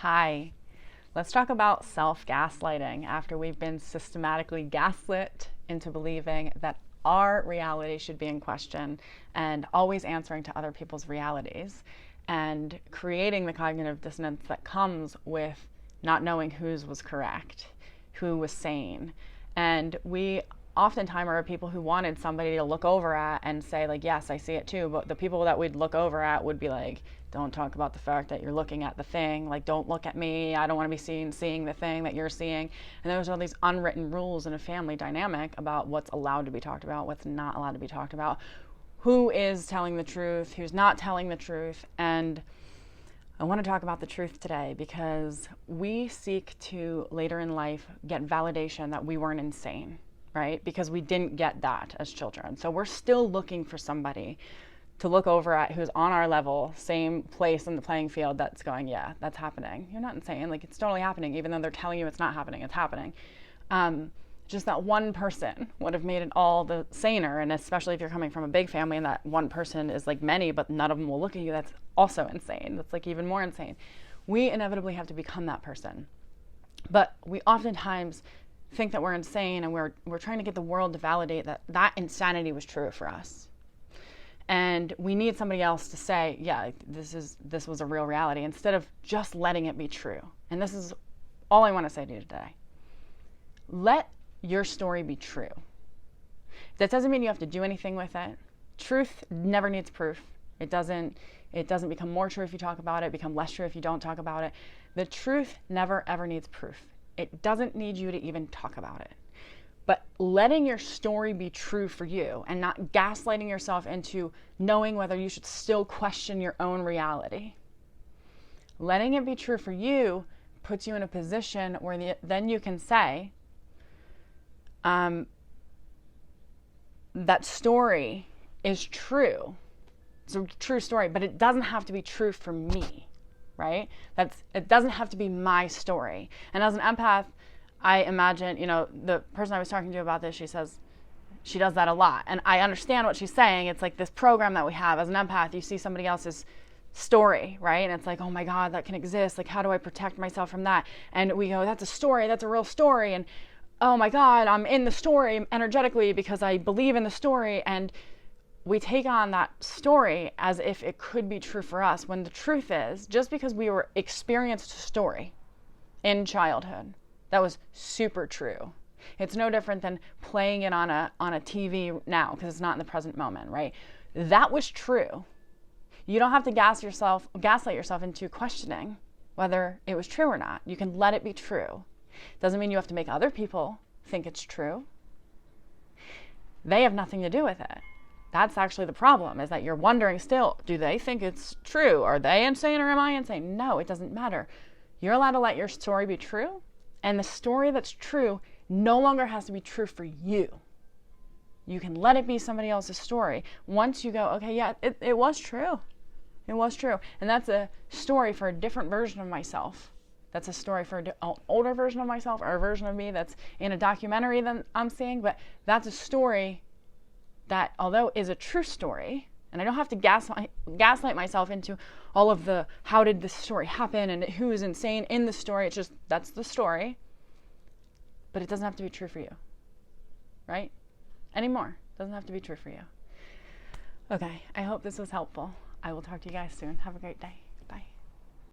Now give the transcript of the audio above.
Hi, let's talk about self-gaslighting after we've been systematically gaslit into believing that our reality should be in question and always answering to other people's realities and creating the cognitive dissonance that comes with not knowing whose was correct, who was sane. And we oftentimes are people who wanted somebody to look over at and say, like, yes, I see it too. But the people that we'd look over at would be like, don't talk about the fact that you're looking at the thing. Like, don't look at me. I don't want to be seeing the thing that you're seeing. And there's all these unwritten rules in a family dynamic about what's allowed to be talked about, what's not allowed to be talked about, who is telling the truth, who's not telling the truth. And I want to talk about the truth today because we seek to later in life get validation that we weren't insane, right? Because we didn't get that as children. So we're still looking for somebody to look over at who's on our level, same place in the playing field, that's going, yeah, that's happening. You're not insane. Like, it's totally happening, even though they're telling you it's not happening, it's happening. Just that one person would have made it all the saner. And especially if you're coming from a big family and that one person is like many, but none of them will look at you, that's also insane. That's like even more insane. We inevitably have to become that person. But we oftentimes think that we're insane, and we're trying to get the world to validate that insanity was true for us. And we need somebody else to say, yeah, this was a real reality, instead of just letting it be true. And this is all I want to say to you today. Let your story be true. That doesn't mean you have to do anything with it. Truth never needs proof. It doesn't become more true if you talk about it, become less true if you don't talk about it. The truth never ever needs proof. It doesn't need you to even talk about it. But letting your story be true for you and not gaslighting yourself into knowing whether you should still question your own reality. Letting it be true for you puts you in a position where then you can say, that story is true. It's a true story, but it doesn't have to be true for me, right? It doesn't have to be my story. And as an empath, I imagine, the person I was talking to about this, she says she does that a lot. And I understand what she's saying. It's like this program that we have as an empath. You see somebody else's story, right? And it's like, oh my God, that can exist. Like, how do I protect myself from that? And we go, that's a story. That's a real story. And oh my God, I'm in the story energetically because I believe in the story. And we take on that story as if it could be true for us, when the truth is, just because we were experienced a story in childhood that was super true, it's no different than playing it on a TV now, because it's not in the present moment, right? That was true. You don't have to gaslight yourself into questioning whether it was true or not. You can let it be true. Doesn't mean you have to make other people think it's true. They have nothing to do with it. That's actually the problem, is that you're wondering still, do they think it's true? Are they insane or am I insane? No, it doesn't matter. You're allowed to let your story be true, and the story that's true no longer has to be true for you. You can let it be somebody else's story. Once you go, okay, yeah, it was true. It was true. And that's a story for a different version of myself. That's a story for an older version of myself, or a version of me that's in a documentary that I'm seeing. But that's a story that, although is a true story, and I don't have to gaslight myself into all of the, how did this story happen and who is insane in the story. It's just, that's the story. But it doesn't have to be true for you, right? Anymore. It doesn't have to be true for you. Okay, I hope this was helpful. I will talk to you guys soon. Have a great day.